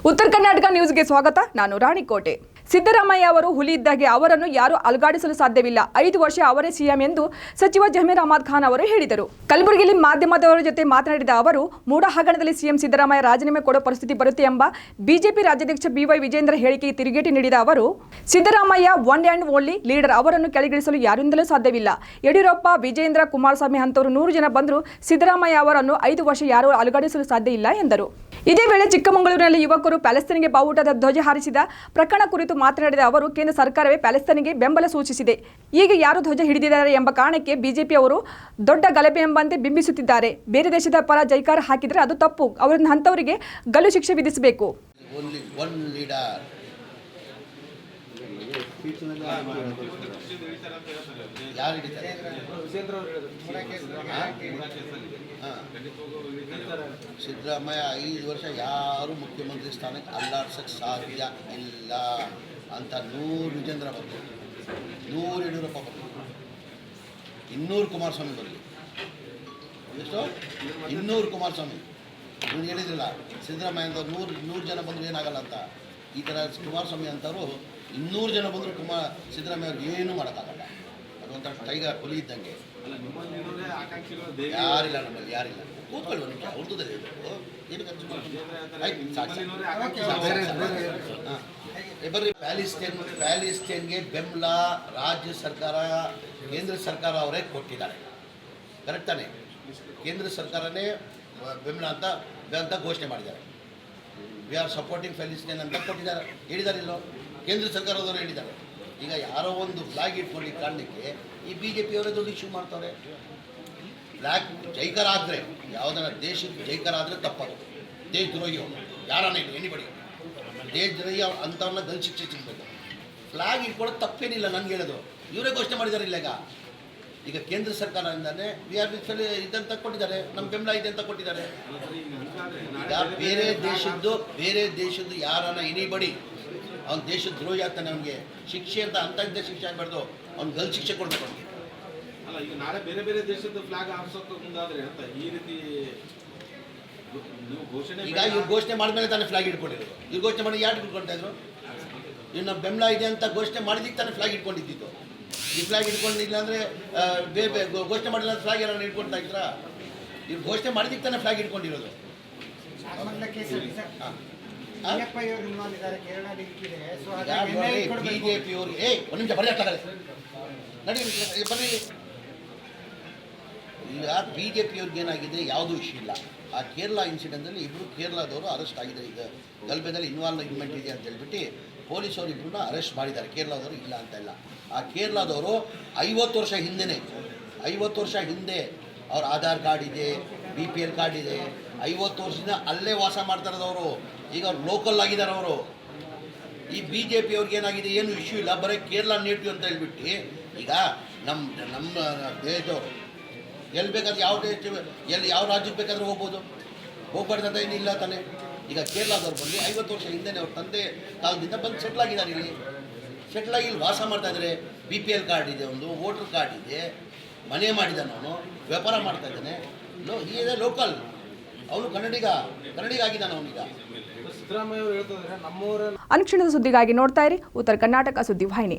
ಉತ್ತರ ಕರ್ನಾಟಕ ನ್ಯೂಸ್ಗೆ ಸ್ವಾಗತ. ನಾನು ರಾಣಿಕೋಟೆ. ಸಿದ್ದರಾಮಯ್ಯ ಅವರು ಹುಲಿ ಇದ್ದಾಗೆ ಅವರನ್ನು ಯಾರು ಅಲುಗಾಡಿಸಲು ಸಾಧ್ಯವಿಲ್ಲ. 5 ವರ್ಷ ಅವರೇ ಸಿಎಂ ಎಂದು ಸಚಿವ ಜಮೀರ್ ಅಹಮದ್ ಖಾನ್ ಅವರು ಹೇಳಿದರು. ಕಲಬುರಗಿಯಲ್ಲಿ ಮಾಧ್ಯಮದವರ ಜೊತೆ ಮಾತನಾಡಿದ ಅವರು, ಮೂಡ ಹಗರಣದಲ್ಲಿ ಸಿಎಂ ಸಿದ್ದರಾಮಯ್ಯ ರಾಜೀನಾಮೆ ಕೊಡೋ ಪರಿಸ್ಥಿತಿ ಬರುತ್ತೆ ಎಂಬ ಬಿಜೆಪಿ ರಾಜ್ಯಾಧ್ಯಕ್ಷ ಬಿವೈ ವಿಜೇಂದ್ರ ಹೇಳಿಕೆಗೆ ತಿರುಗೇಟು ನೀಡಿದ ಅವರು, Siddaramaiah one and only leader, ಅವರನ್ನು ಕೆಳಗಿಳಿಸಲು ಯಾರಿಂದಲೂ ಸಾಧ್ಯವಿಲ್ಲ. ಯಡಿಯೂರಪ್ಪ, ವಿಜೇಂದ್ರ, ಕುಮಾರಸ್ವಾಮಿ ಅಂತವರು 100 ಜನ ಬಂದರೂ ಸಿದ್ದರಾಮಯ್ಯ ಅವರನ್ನು 5 ವರ್ಷ ಯಾರೂ ಅಲುಗಾಡಿಸಲು ಸಾಧ್ಯ ಇಲ್ಲ ಎಂದರು. ಇದೇ ವೇಳೆ ಚಿಕ್ಕಮಗಳೂರಿನಲ್ಲಿ ಯುವಕರು ಪ್ಯಾಲೆಸ್ತೇನ್ಗೆ ಬಾವುಟದ ಧ್ವಜ ಹಾರಿಸಿದ ಪ್ರಕರಣ ಕುರಿತು ಮಾತನಾಡಿದ ಅವರು, ಕೇಂದ್ರ ಸರ್ಕಾರವೇ ಪ್ಯಾಲೆಸ್ತೇನ್ಗೆ ಬೆಂಬಲ ಸೂಚಿಸಿದೆ. ಈಗ ಯಾರು ಧ್ವಜ ಹಿಡಿದಿದ್ದಾರೆ ಎಂಬ ಕಾರಣಕ್ಕೆ ಬಿಜೆಪಿಯವರು ದೊಡ್ಡ ಗಲಭೆ ಎಂಬಂತೆ ಬಿಂಬಿಸುತ್ತಿದ್ದಾರೆ. ಬೇರೆ ದೇಶದ ಪರ ಜೈಕಾರ ಹಾಕಿದರೆ ಅದು ತಪ್ಪು. ಅವರನ್ನು ಅಂಥವರಿಗೆ ಗಲ್ಲು ಶಿಕ್ಷೆ ವಿಧಿಸಬೇಕು. ಸಿದ್ದರಾಮಯ್ಯ 5 ವರ್ಷ ಯಾರು ಮುಖ್ಯಮಂತ್ರಿ ಸ್ಥಾನಕ್ಕೆ ಅಲ್ಲಾಡ್ಸಕ್ಕೆ ಸಾಧ್ಯ ಇಲ್ಲ ಅಂತ 100 ವಿಜೇಂದ್ರ ಬರಲಿ, 100 ಯಡಿಯೂರಪ್ಪ ಬರಲಿ, 200 ಕುಮಾರಸ್ವಾಮಿ ಬರಲಿ. ಎಷ್ಟು? 200 ಕುಮಾರಸ್ವಾಮಿ. ನೀವು ಹೇಳಿದ್ರಲ್ಲ, ಸಿದ್ದರಾಮಯ್ಯ ಅಂತ 100 ಜನ ಬಂದರೂ ಏನಾಗಲ್ಲ ಅಂತ. ಈ ಥರ ಕುಮಾರಸ್ವಾಮಿ ಅಂತವರು 200 ಜನ ಬಂದರೂ ಸಿದ್ದರಾಮಯ್ಯ ಅವ್ರಿಗೆ ಏನೂ ಮಾಡೋಕ್ಕಾಗಲ್ಲ. ಅದೊಂಥರ ಟೈಗರ್ ಹುಲಿ ಇದ್ದಂಗೆ. ಯಾರಿಲ್ಲ ನಮ್ಮಲ್ಲಿ, ಯಾರಿಲ್ಲ. ಕೂತ್ಕೊಳ್ಳಿ ಒಂದು ನಿಮಿಷ. ಉರ್ದುದಲ್ಲಿ ಏನು ಖರ್ಚು ಬರ್ರಿ. ಪ್ಯಾಲಿಸ್ಟೇನ್ಗೆ ಬೆಂಬಲ ರಾಜ್ಯ ಸರ್ಕಾರ, ಕೇಂದ್ರ ಸರ್ಕಾರ ಅವರೇ ಕೊಟ್ಟಿದ್ದಾರೆ. ಕರೆಕ್ಟ್ ತಾನೆ? ಕೇಂದ್ರ ಸರ್ಕಾರನೇ ಬೆಂಬಲ ಅಂತ ಘೋಷಣೆ ಮಾಡಿದ್ದಾರೆ. ವಿ ಆರ್ ಸಪೋರ್ಟಿಂಗ್ ಪ್ಯಾಲಿಸ್ಟೇನ್ ಅಂತ ಕೊಟ್ಟಿದ್ದಾರೆ. ಹೇಳಿದಾರಿಲ್ಲೋ? ಕೇಂದ್ರ ಸರ್ಕಾರದವರು ಹೇಳಿದ್ದಾರೆ. ಈಗ ಯಾರೋ ಒಂದು ಫ್ಲಾಗ್ ಇಟ್ಕೊಂಡು ಕಾರಣಕ್ಕೆ ಈ BJP-ಅವರೇ ದೊಡ್ಡ ಇಶ್ಯೂ ಮಾಡ್ತಾರೆ. ಫ್ಲಾಗ್ ಜೈಕರ ಆದರೆ, ಯಾವುದನ್ನ ದೇಶಕ್ಕೆ ಜೈಕರ ಆದರೆ ತಪ್ಪದು. ದೇಶದ್ರೋಹಿ ಅವನು, ಯಾರನ್ನ ಇಲ್ಲ, ಎನಿಬಡಿ ದೇಶದ್ರೋಹಿ ಅಂಥವನ್ನ ಗಲ್ ಶಿಕ್ಷೆ ಸಿಗಬೇಕು. ಫ್ಲಾಗ್ ಇಟ್ಕೊಳ್ಳೋದು ತಪ್ಪೇನಿಲ್ಲ. ನನಗೆ ಹೇಳೋದು ಇವರೇ ಘೋಷಣೆ ಮಾಡಿದ್ದಾರೆ. ಇಲ್ಲ ಈಗ ಕೇಂದ್ರ ಸರ್ಕಾರದಿಂದನೇ ವಿ ಆರ್ ಇದಂತ ಕೊಟ್ಟಿದ್ದಾರೆ, ನಮ್ಮ ಬೆಂಬಲ ಇದೆ ಅಂತ ಕೊಟ್ಟಿದ್ದಾರೆ. ಈಗ ಬೇರೆ ದೇಶದ್ದು ಯಾರನ್ನ ಎನಿಬಡಿ ಅವ್ನು ದೇಶದ ದ್ರೋಹಿ ಆಗ್ತಾನೆ, ಅವನಿಗೆ ಶಿಕ್ಷೆ ಅಂತ ಶಿಕ್ಷೆ ಆಗಬಾರ್ದು, ಅವ್ನು ಗಲ್ ಶಿಕ್ಷೆ ಕೊಡಬೇಕು ಅವನಿಗೆ. ಅಲ್ಲ, ಈಗ ನಾಳೆ ಬೇರೆ ದೇಶದ ಫ್ಲಾಗ್ ಹಾರಿಸೋಕೆ ಮುಂದಾದ್ರೆ ಅಂತ ಈ ರೀತಿ ಈಗ ಇವ್ರು ಘೋಷಣೆ ಮಾಡಿದ್ಮೇಲೆ ತಾನೇ ಫ್ಲಾಗ್ ಇಟ್ಕೊಂಡಿರೋದು. ಇವ್ರು ಘೋಷಣೆ ಮಾಡಿ ಯಾರು ಇಟ್ಕೊಳ್ತಾ ಇದ್ರು? ಇನ್ನು ನಮ್ಮ ಬೆಂಬಲ ಇದೆ ಅಂತ ಘೋಷಣೆ ಮಾಡಿದ್ದಕ್ಕೆ ತಾನೇ ಫ್ಲಾಗ್ ಇಟ್ಕೊಂಡಿದ್ದು. ಈ ಫ್ಲಾಗ್ ಇಟ್ಕೊಂಡಿಲ್ಲ ಅಂದರೆ ಬೇರೆ ಘೋಷಣೆ ಮಾಡಿಲ್ಲ ಅಂತ ಫ್ಲಾಗ್ ಯಾರನ್ನ ಇಟ್ಕೊಳ್ತಾ ಇದ್ರ? ಇವ್ರು ಘೋಷಣೆ ಮಾಡಿದ್ದಕ್ಕೆ ತಾನೇ ಫ್ಲಾಗ್ ಇಟ್ಕೊಂಡಿರೋದು. BJP-ಅವ್ರಿಗೆ ಒಂದು ನಿಮಿಷ ಬರ್ರಿ ನಡಿ ಬರ್ರಿ. ಈಗ BJP-ಅವ್ರಿಗೆ ಏನಾಗಿದೆ, ಯಾವುದೂ ಇಶ್ಯೂ ಇಲ್ಲ. ಆ ಕೇರಳ ಇನ್ಸಿಡೆಂಟಲ್ಲಿ ಇಬ್ಬರು ಕೇರಳದವರು ಅರೆಸ್ಟ್ ಆಗಿದ್ದಾರೆ. ಈಗ ಗಲಭೆದಲ್ಲಿ ಇನ್ವಾಲ್ವ್ಮೆಂಟ್ ಇದೆ ಅಂತ ಹೇಳ್ಬಿಟ್ಟು ಪೊಲೀಸವರು ಇಬ್ಬರನ್ನ ಅರೆಸ್ಟ್ ಮಾಡಿದ್ದಾರೆ. ಕೇರಳದವರು ಇಲ್ಲ ಅಂತ ಇಲ್ಲ. ಆ ಕೇರಳದವರು 50 ವರ್ಷ ಹಿಂದೆ ಅವ್ರ ಆಧಾರ್ ಕಾರ್ಡ್ ಇದೆ, BPL ಕಾರ್ಡ್ ಇದೆ. 50 ವರ್ಷದಿಂದ ಅಲ್ಲೇ ವಾಸ ಮಾಡ್ತಾ ಇರೋದವರು. ಈಗ ಅವ್ರು ಲೋಕಲ್ ಆಗಿದ್ದಾರೆ ಅವರು. ಈ BJP-ಅವ್ರಿಗೆ ಏನಾಗಿದೆ, ಏನು ಇಶ್ಯೂ ಇಲ್ಲ, ಬರೀ ಕೇರಳ ನೇಟಿವ್ ಅಂತ ಹೇಳ್ಬಿಟ್ಟು ಈಗ ನಮ್ಮ ದೇಶದವರು ಎಲ್ಲಿ ಬೇಕಾದ್ರೆ ಯಾವ ರಾಜ್ಯಕ್ಕೆ ಬೇಕಾದ್ರೆ ಹೋಗ್ಬಾರ್ದಂತ ಏನಿಲ್ಲ ತಾನೆ. ಈಗ ಕೇರಳದವ್ರು ಬಂದು 50 ವರ್ಷ ಹಿಂದೆ ಅವ್ರ ತಂದೆ ಕಾಲದಿಂದ ಬಂದು ಸೆಟ್ಲ್ ಆಗಿದ್ದಾರೆ. ಇಲ್ಲಿ ವಾಸ ಮಾಡ್ತಾ ಇದ್ದಾರೆ. BPL ಕಾರ್ಡ್ ಇದೆ, ಒಂದು ವೋಟರ್ ಕಾರ್ಡ್ ಇದೆ, ಮನೆ ಮಾಡಿದ್ದಾನೆ, ಅವನು ವ್ಯಾಪಾರ ಮಾಡ್ತಾ ಇದ್ದಾನೆ. ಇದೆ ಲೋಕಲ್. ಅವನು ಕನ್ನಡಿಗ ಆಗಿದ್ದಾನೆ ಅವನೀಗ. ಅನುಕ್ಷಣದ ಸುದ್ದಿಗಾಗಿ ನೋಡ್ತಾ ಇರಿ ಉತ್ತರ ಕರ್ನಾಟಕ ಸುದ್ದಿ ವಾಹಿನಿ.